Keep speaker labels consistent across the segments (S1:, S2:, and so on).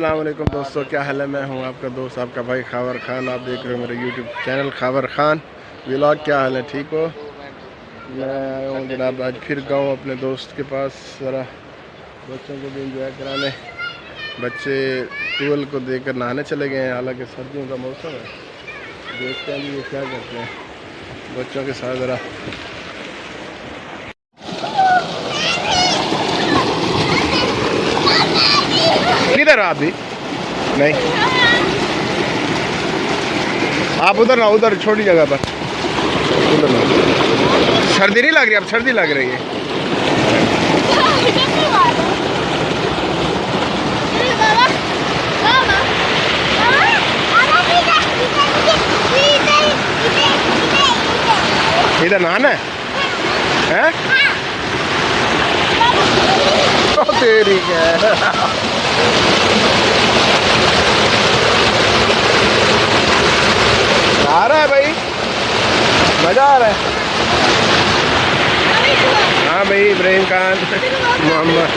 S1: السلام علیکم دوستو، کیا حال ہے؟ میں ہوں آپ کا دوست، آپ کا بھائی خاور خان. آپ دیکھ رہے ہو میرے YouTube channel Khawar Khan vlog. کیا حال ہے؟ ٹھیک ہو؟ میں آیا ہوں جناب آج پھر گاؤں اپنے دوست کے پاس، ذرا بچوں کو بھی انجوائے کرانے. بچے ٹویل کو دیکھ کر نہانے چلے گئے ہیں، حالانکہ سردیوں کا موسم ہے. دیکھتے ہیں یہ کیا کرتے ہیں بچوں کے ساتھ. ذرا کدھر آپ بھی نہیں، آپ ادھر نہ، ادھر چھوٹی جگہ پر ادھر نہ. سردی نہیں لگ رہی؟ اب سردی لگ رہی ہے. ادھر نہانا ہے تیری کیا آ رہا ہے بھائی، مزہ آ رہا ہے. ہاں بھائی، ابراہیم خان محمد.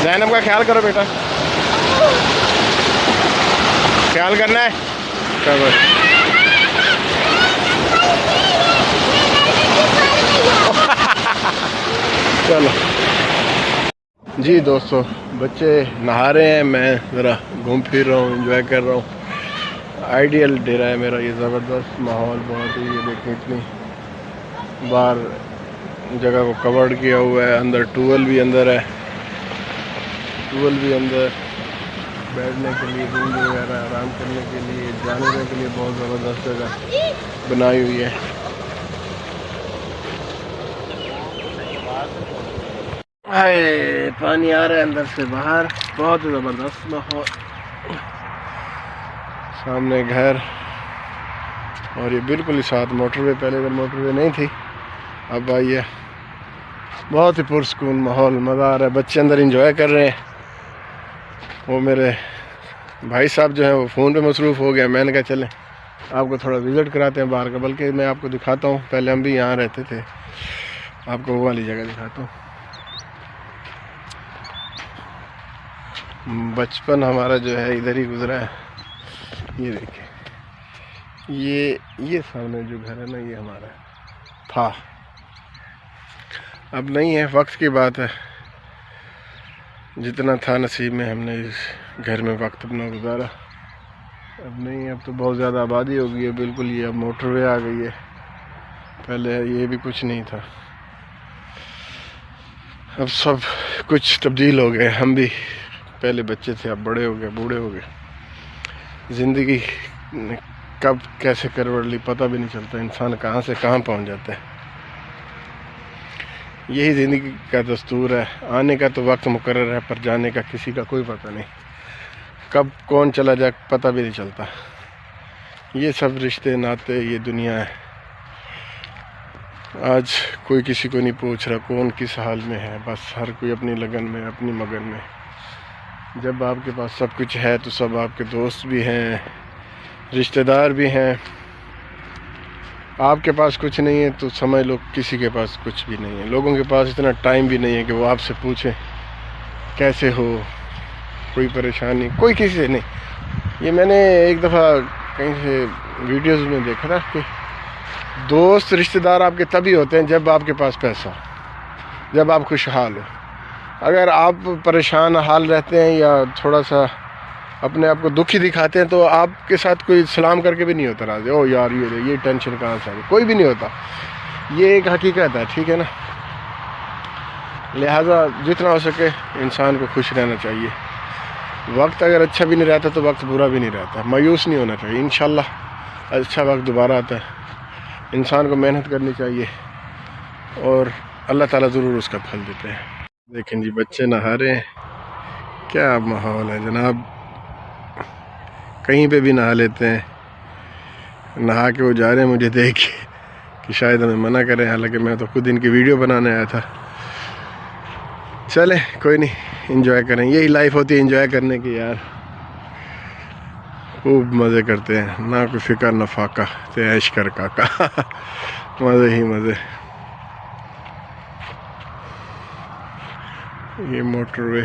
S1: زینب کا خیال کرو بیٹا، خیال کرنا ہے. چلو جی دوستو، بچے نہا رہے ہیں، میں ذرا گھوم پھر رہا ہوں، انجوائے کر رہا ہوں. آئیڈیل ڈیرا ہے میرا یہ، زبردست ماحول بہت ہی. یہ دیکھیں اتنی باہر جگہ کو کورڈ کیا ہوا ہے. اندر ٹویل بھی اندر ہے، ٹویل بھی اندر بیٹھنے کے لیے، روم وغیرہ آرام کرنے کے لیے، جانوروں کے لیے بہت زبردست جگہ بنائی ہوئی ہے. ہائے پانی آ رہا ہے اندر سے باہر، بہت زبردست ماحول. سامنے گھر، اور یہ بالکل ہی ساتھ موٹر وے. پہلے ادھر موٹر وے نہیں تھی، اب آئی ہے. بہت ہی پرسکون ماحول، مزہ آ رہا ہے. بچے اندر انجوائے کر رہے ہیں. وہ میرے بھائی صاحب جو ہیں وہ فون پہ مصروف ہو گئے. میں نے کہا چلیں آپ کو تھوڑا وزٹ کراتے ہیں باہر کا، بلکہ میں آپ کو دکھاتا ہوں. پہلے ہم بھی یہاں رہتے تھے، آپ کو وہ والی جگہ دکھاتا ہوں. بچپن ہمارا جو ہے ادھر ہی گزرا ہے. یہ دیکھیں، یہ سامنے جو گھر ہے نا، یہ ہمارا تھا. اب نہیں ہے، وقت کی بات ہے. جتنا تھا نصیب میں، ہم نے اس گھر میں وقت اپنا گزارا. اب نہیں ہے، اب تو بہت زیادہ آبادی ہو گئی ہے. بالکل یہ اب موٹر وے آ گئی ہے. پہلے یہ بھی کچھ نہیں تھا، اب سب کچھ تبدیل ہو گئے. ہم بھی پہلے بچے تھے، اب بڑے ہو گئے، بوڑھے ہو گئے. زندگی کب کیسے کروڑ لی پتہ بھی نہیں چلتا. انسان کہاں سے کہاں پہنچ جاتا ہے. یہی زندگی کا دستور ہے. آنے کا تو وقت مقرر ہے، پر جانے کا کسی کا کوئی پتہ نہیں. کب کون چلا جائے پتہ بھی نہیں چلتا. یہ سب رشتے ناتے، یہ دنیا ہے. آج کوئی کسی کو نہیں پوچھ رہا کون کس حال میں ہے. بس ہر کوئی اپنی لگن میں، اپنی مگن میں. جب آپ کے پاس سب کچھ ہے تو سب آپ کے دوست بھی ہیں، رشتہ دار بھی ہیں. آپ کے پاس کچھ نہیں ہے تو سمجھ لو کسی کے پاس کچھ بھی نہیں ہے. لوگوں کے پاس اتنا ٹائم بھی نہیں ہے کہ وہ آپ سے پوچھیں کیسے ہو، کوئی پریشانی، کوئی کسی سے نہیں. یہ میں نے ایک دفعہ کہیں سے ویڈیوز میں دیکھا تھا کہ دوست رشتہ دار آپ کے تبھی ہوتے ہیں جب آپ کے پاس پیسہ ہو، جب آپ خوشحال ہو. اگر آپ پریشان حال رہتے ہیں یا تھوڑا سا اپنے آپ کو دکھی دکھاتے ہیں تو آپ کے ساتھ کوئی سلام کر کے بھی نہیں ہوتا راضی. او یار یہ ٹینشن کہاں سے آئی، کوئی بھی نہیں ہوتا. یہ ایک حقیقت ہے، ٹھیک ہے نا. لہٰذا جتنا ہو سکے انسان کو خوش رہنا چاہیے. وقت اگر اچھا بھی نہیں رہتا تو وقت برا بھی نہیں رہتا. مایوس نہیں ہونا چاہیے. انشاءاللہ اچھا وقت دوبارہ آتا ہے. انسان کو محنت کرنی چاہیے اور اللہ تعالیٰ ضرور اس کا پھل دیتے ہیں. دیکھیں جی، بچے نہا رہے ہیں. کیا ماحول ہے جناب. کہیں پہ بھی نہا لیتے ہیں. نہا کے وہ جا رہے ہیں مجھے دیکھ کے کہ شاید ہمیں منع کریں، حالانکہ میں تو خود ان کی ویڈیو بنانے آیا تھا. چلیں کوئی نہیں، انجوائے کریں. یہی لائف ہوتی ہے انجوائے کرنے کی یار. خوب مزے کرتے ہیں، نہ کوئی فکر نہ فاقہ، تے عیش کر کاکا مزے ہی مزے۔ یہ موٹر وے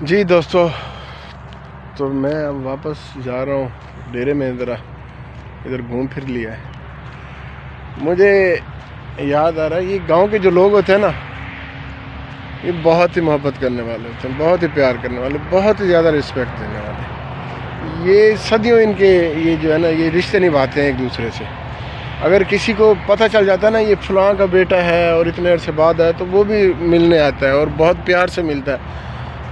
S1: جی دوستو، تو میں اب واپس جا رہا ہوں ڈیرے میں، ادھر گھوم پھر لیا ہے۔ مجھے یاد آ رہا ہے یہ گاؤں کے جو لوگ ہوتے ہیں نا، یہ بہت ہی محبت کرنے والے ہوتے ہیں، بہت ہی پیار کرنے والے، بہت ہی زیادہ رسپیکٹ دینے والے۔ یہ صدیوں ان کے یہ جو ہے نا یہ رشتے نبھاتے ہیں ایک دوسرے سے۔ اگر کسی کو پتہ چل جاتا ہے نا یہ فلاں کا بیٹا ہے اور اتنے عرصے بعد ہے، تو وہ بھی ملنے آتا ہے اور بہت پیار سے ملتا ہے،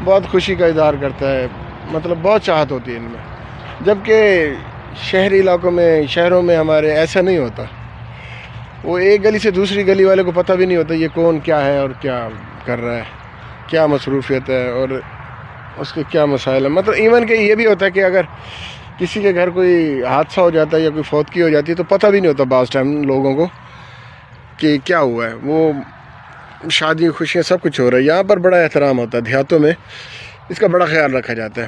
S1: بہت خوشی کا اظہار کرتا ہے، مطلب بہت چاہت ہوتی ہے ان میں۔ جبکہ شہری علاقوں میں، شہروں میں ہمارے ایسا نہیں ہوتا۔ وہ ایک گلی سے دوسری گلی والے کو پتہ بھی نہیں ہوتا یہ کون کیا ہے اور کیا کر رہا ہے، کیا مصروفیت ہے اور اس کے کیا مسائل ہیں۔ مطلب ایون کہ یہ بھی ہوتا ہے کہ اگر کسی کے گھر کوئی حادثہ ہو جاتا ہے یا کوئی فوتگی ہو جاتی ہے تو پتہ بھی نہیں ہوتا بعض ٹائم لوگوں کو کہ کیا ہوا ہے۔ وہ شادی خوشیاں سب کچھ ہو رہا ہے۔ یہاں پر بڑا احترام ہوتا ہے، دیہاتوں میں اس کا بڑا خیال رکھا جاتا ہے۔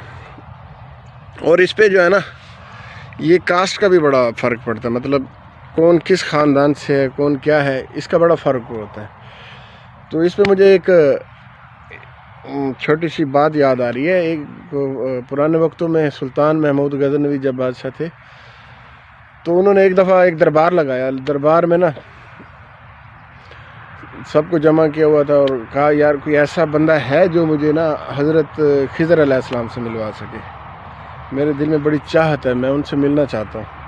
S1: اور اس پہ جو ہے نا یہ کاسٹ کا بھی بڑا فرق پڑتا ہے، مطلب کون کس خاندان سے ہے، کون کیا ہے، اس کا بڑا فرق ہوتا ہے۔ تو اس پہ مجھے ایک چھوٹی سی بات یاد آ رہی ہے۔ ایک پرانے وقتوں میں سلطان محمود غزنوی جب بادشاہ تھے تو انہوں نے ایک دفعہ ایک دربار لگایا۔ دربار میں نا سب کو جمع کیا ہوا تھا اور کہا یار کوئی ایسا بندہ ہے جو مجھے نا حضرت خضر علیہ السلام سے ملوا سکے، میرے دل میں بڑی چاہت ہے، میں ان سے ملنا چاہتا ہوں۔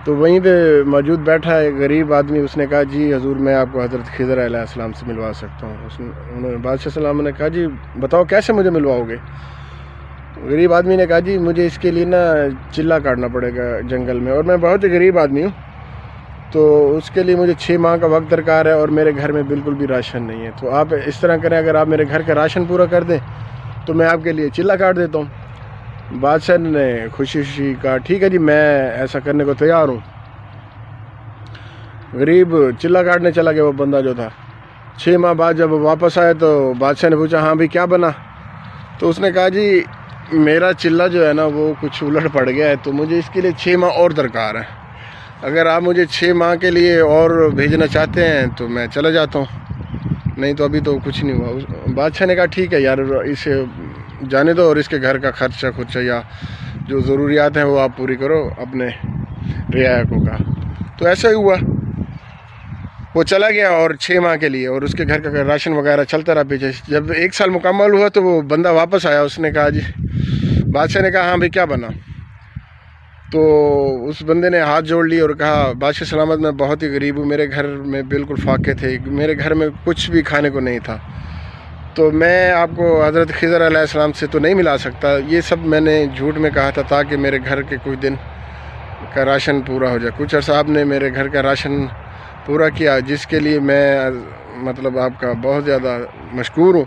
S1: تو وہیں پہ موجود بیٹھا ایک غریب آدمی، اس نے کہا جی حضور میں آپ کو حضرت خضر علیہ السلام سے ملوا سکتا ہوں۔ انہوں نے بادشاہ سلام نے کہا جی بتاؤ کیسے مجھے ملواؤ گے؟ غریب آدمی نے کہا جی مجھے اس کے لیے نا چلہ کاٹنا پڑے گا جنگل میں، اور میں بہت ہی غریب آدمی ہوں، تو اس کے لیے مجھے 6 ماہ کا وقت درکار ہے اور میرے گھر میں بالکل بھی راشن نہیں ہے۔ تو آپ اس طرح کریں، اگر آپ میرے گھر کا راشن پورا کر دیں تو میں آپ کے لیے چلہ کاٹ دیتا ہوں۔ بادشاہ نے خوشی کہا ٹھیک ہے جی میں ایسا کرنے کو تیار ہوں۔ غریب چلہ کاٹنے چلا گیا وہ بندہ جو تھا۔ 6 ماہ بعد جب واپس آئے تو بادشاہ نے پوچھا ہاں بھی کیا بنا؟ تو اس نے کہا جی میرا چلہ جو ہے نا وہ کچھ الٹ پڑ گیا ہے، تو مجھے اس کے لیے 6 ماہ اور درکار ہے۔ اگر آپ مجھے 6 ماہ کے لیے اور بھیجنا چاہتے ہیں تو میں چلا جاتا ہوں، نہیں تو ابھی تو کچھ نہیں ہوا۔ بادشاہ نے کہا ٹھیک ہے یار اسے جانے دو اور اس کے گھر کا خرچہ یا جو ضروریات ہیں وہ آپ پوری کرو اپنے رعایا کو کہا۔ تو ایسا ہی ہوا، وہ چلا گیا اور 6 ماہ کے لیے، اور اس کے گھر کا راشن وغیرہ چلتا رہا پیچھے۔ جب 1 سال مکمل ہوا تو وہ بندہ واپس آیا، اس نے کہا جی بادشاہ نے کہا ہاں بھائی کیا بنا؟ تو اس بندے نے ہاتھ جوڑ لی اور کہا بادشاہ سلامت میں بہت ہی غریب ہوں، میرے گھر میں بالکل فاقے تھے، میرے گھر میں کچھ بھی کھانے کو نہیں تھا، تو میں آپ کو حضرت خضر علیہ السلام سے تو نہیں ملا سکتا۔ یہ سب میں نے جھوٹ میں کہا تھا تاکہ میرے گھر کے کچھ دن کا راشن پورا ہو جائے۔ کچھ عرصہ آپ نے میرے گھر کا راشن پورا کیا، جس کے لیے میں مطلب آپ کا بہت زیادہ مشکور ہوں۔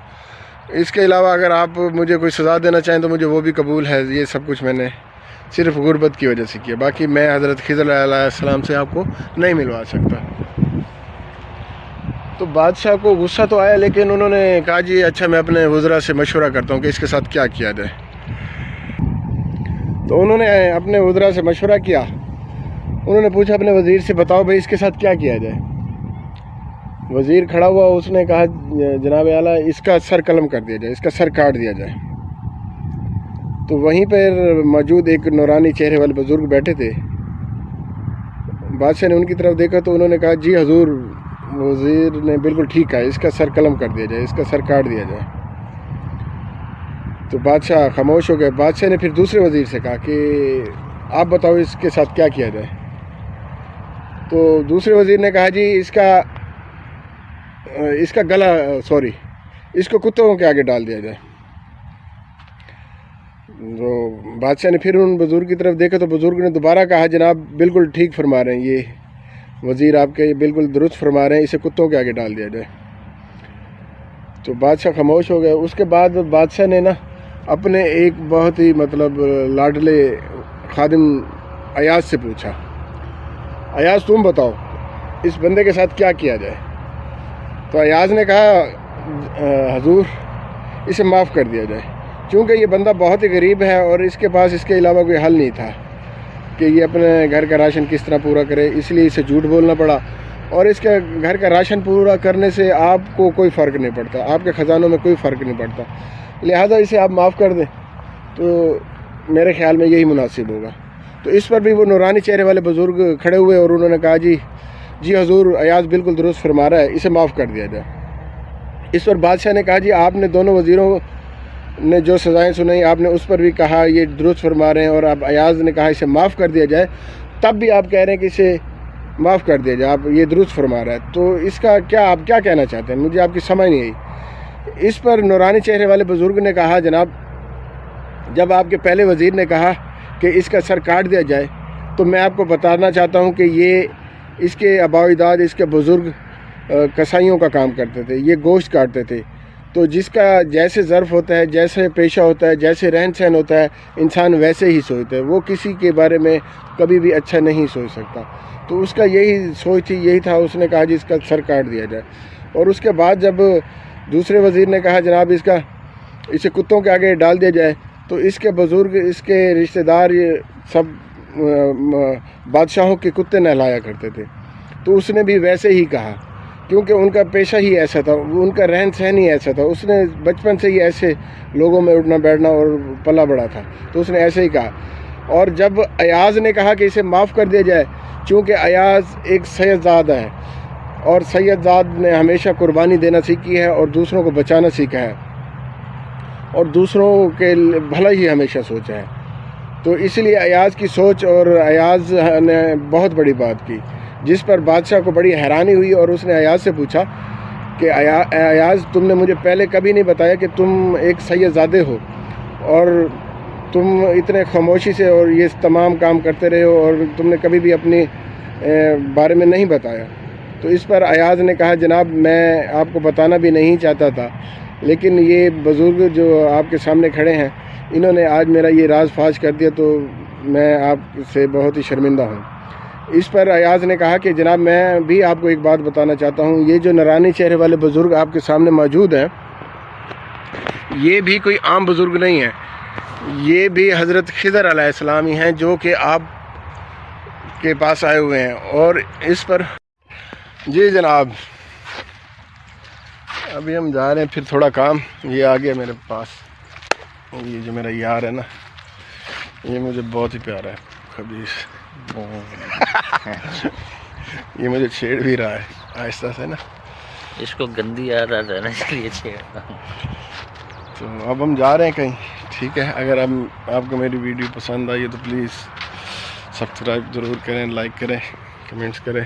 S1: اس کے علاوہ اگر آپ مجھے کوئی سزا دینا چاہیں تو مجھے وہ بھی قبول ہے۔ یہ سب کچھ میں نے صرف غربت کی وجہ سے کیا، باقی میں حضرت خضر علیہ السلام سے آپ کو نہیں ملوا سکتا۔ تو بادشاہ کو غصہ تو آیا، لیکن انہوں نے کہا جی اچھا میں اپنے وزراء سے مشورہ کرتا ہوں کہ اس کے ساتھ کیا کیا جائے۔ تو انہوں نے اپنے وزراء سے مشورہ کیا، انہوں نے پوچھا اپنے وزیر سے بتاؤ بھائی اس کے ساتھ کیا کیا جائے۔ وزیر کھڑا ہوا، اس نے کہا جناب اعلیٰ اس کا سر قلم کر دیا جائے، اس کا سر کاٹ دیا جائے۔ تو وہیں پر موجود ایک نورانی چہرے والے بزرگ بیٹھے تھے، بادشاہ نے ان کی طرف دیکھا تو انہوں نے کہا جی حضور وزیر نے بالکل ٹھیک کہا، اس کا سر قلم کر دیا جائے، اس کا سر کاٹ دیا جائے۔ تو بادشاہ خاموش ہو گئے۔ بادشاہ نے پھر دوسرے وزیر سے کہا کہ آپ بتاؤ اس کے ساتھ کیا کیا جائے۔ تو دوسرے وزیر نے کہا جی اس کا گلا اس کو کتوں کے آگے ڈال دیا جائے۔ تو بادشاہ نے پھر ان بزرگ کی طرف دیکھا تو بزرگ نے دوبارہ کہا جناب بالکل ٹھیک فرما رہے ہیں، یہ وزیر آپ کے بالکل درست فرما رہے ہیں، اسے کتوں کے آگے ڈال دیا جائے۔ تو بادشاہ خاموش ہو گئے۔ اس کے بعد بادشاہ نے نا اپنے ایک بہت ہی مطلب لاڈلے خادم ایاز سے پوچھا ایاز تم بتاؤ اس بندے کے ساتھ کیا کیا جائے۔ تو ایاز نے کہا حضور اسے معاف کر دیا جائے، چونکہ یہ بندہ بہت ہی غریب ہے اور اس کے پاس اس کے علاوہ کوئی حل نہیں تھا کہ یہ اپنے گھر کا راشن کس طرح پورا کرے، اس لیے اسے جھوٹ بولنا پڑا. اور اس کے گھر کا راشن پورا کرنے سے آپ کو کوئی فرق نہیں پڑتا، آپ کے خزانوں میں کوئی فرق نہیں پڑتا، لہذا اسے آپ معاف کر دیں تو میرے خیال میں یہی مناسب ہوگا. تو اس پر بھی وہ نورانی چہرے والے بزرگ کھڑے ہوئے اور انہوں نے کہا جی حضور، ایاز بالکل درست فرما رہا ہے، اسے معاف کر دیا جائے. اس پر بادشاہ نے کہا آپ نے دونوں وزیروں نے جو سزائیں سنائی آپ نے اس پر بھی کہا یہ درست فرما رہے ہیں، اور اب ایاز نے کہا اسے معاف کر دیا جائے، تب بھی آپ کہہ رہے ہیں کہ اسے معاف کر دیا جائے، آپ یہ درست فرما رہا ہے. تو اس کا آپ کیا کہنا چاہتے ہیں؟ مجھے آپ کی سمجھ نہیں آئی. اس پر نورانی چہرے والے بزرگ نے کہا جناب، جب آپ کے پہلے وزیر نے کہا کہ اس کا سر کاٹ دیا جائے تو میں آپ کو بتانا چاہتا ہوں کہ یہ اس کے آباء و اجداد، اس کے بزرگ کسائیوں کا کام کرتے تھے، یہ گوشت کاٹتے تھے. تو جس کا جیسے ظرف ہوتا ہے، جیسے پیشہ ہوتا ہے، جیسے رہن سہن ہوتا ہے، انسان ویسے ہی سوچتا ہے، وہ کسی کے بارے میں کبھی بھی اچھا نہیں سوچ سکتا. تو اس کا یہی سوچ تھی، یہی تھا، اس نے کہا اس کا سر کاٹ دیا جائے. اور اس کے بعد جب دوسرے وزیر نے کہا جناب اسے کتوں کے آگے ڈال دیا جائے، تو اس کے بزرگ، اس کے رشتہ دار، یہ سب بادشاہوں کے کتے نہلایا کرتے تھے. تو اس نے بھی ویسے ہی کہا، کیونکہ ان کا پیشہ ہی ایسا تھا، ان کا رہن سہن ہی ایسا تھا، اس نے بچپن سے ہی ایسے لوگوں میں اٹھنا بیٹھنا اور پلا بڑا تھا، تو اس نے ایسے ہی کہا. اور جب ایاز نے کہا کہ اسے معاف کر دیا جائے، چونکہ ایاز ایک سید زاد ہے اور سید زاد نے ہمیشہ قربانی دینا سیکھی ہے اور دوسروں کو بچانا سیکھا ہے اور دوسروں کے بھلا ہی ہمیشہ سوچا ہے. تو اس لیے ایاز کی سوچ، اور ایاز نے بہت بڑی بات کی جس پر بادشاہ کو بڑی حیرانی ہوئی، اور اس نے ایاز سے پوچھا کہ ایاز، تم نے مجھے پہلے کبھی نہیں بتایا کہ تم ایک سید زادے ہو اور تم اتنے خاموشی سے اور یہ تمام کام کرتے رہے ہو، اور تم نے کبھی بھی اپنے بارے میں نہیں بتایا. تو اس پر ایاز نے کہا جناب، میں آپ کو بتانا بھی نہیں چاہتا تھا، لیکن یہ بزرگ جو آپ کے سامنے کھڑے ہیں انہوں نے آج میرا یہ راز فاش کر دیا، تو میں آپ سے بہت ہی شرمندہ ہوں. اس پر ایاز نے کہا کہ جناب، میں بھی آپ کو ایک بات بتانا چاہتا ہوں، یہ جو نورانی چہرے والے بزرگ آپ کے سامنے موجود ہیں، یہ بھی کوئی عام بزرگ نہیں ہیں، یہ بھی حضرت خضر علیہ السلام ہی ہیں جو کہ آپ کے پاس آئے ہوئے ہیں. اور اس پر جی جناب، ابھی ہم جا رہے ہیں، پھر تھوڑا کام یہ آ گیا میرے پاس. یہ جو میرا یار ہے نا، یہ مجھے بہت ہی پیارا ہے، خبیث. یہ مجھے چھیڑ بھی رہا ہے آہستہ سے نا،
S2: اس کو گندی عادت ہے نا، اس لیے چھیڑتا ہوں.
S1: تو اب ہم جا رہے ہیں کہیں، ٹھیک ہے؟ اگر آپ کو میری ویڈیو پسند آئی ہے تو پلیز سبسکرائب ضرور کریں، لائک کریں، کمنٹس کریں.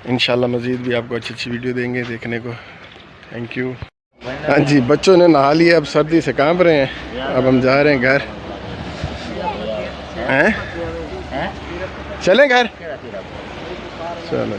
S1: انشاءاللہ مزید بھی آپ کو اچھی اچھی ویڈیو دیں گے دیکھنے کو. Thank you. ہاں جی، بچوں نے نہا لیا، اب سردی سے کانپ رہے ہیں. اب ہم جا رہے ہیں گھر. چلیں گھر؟ چلو.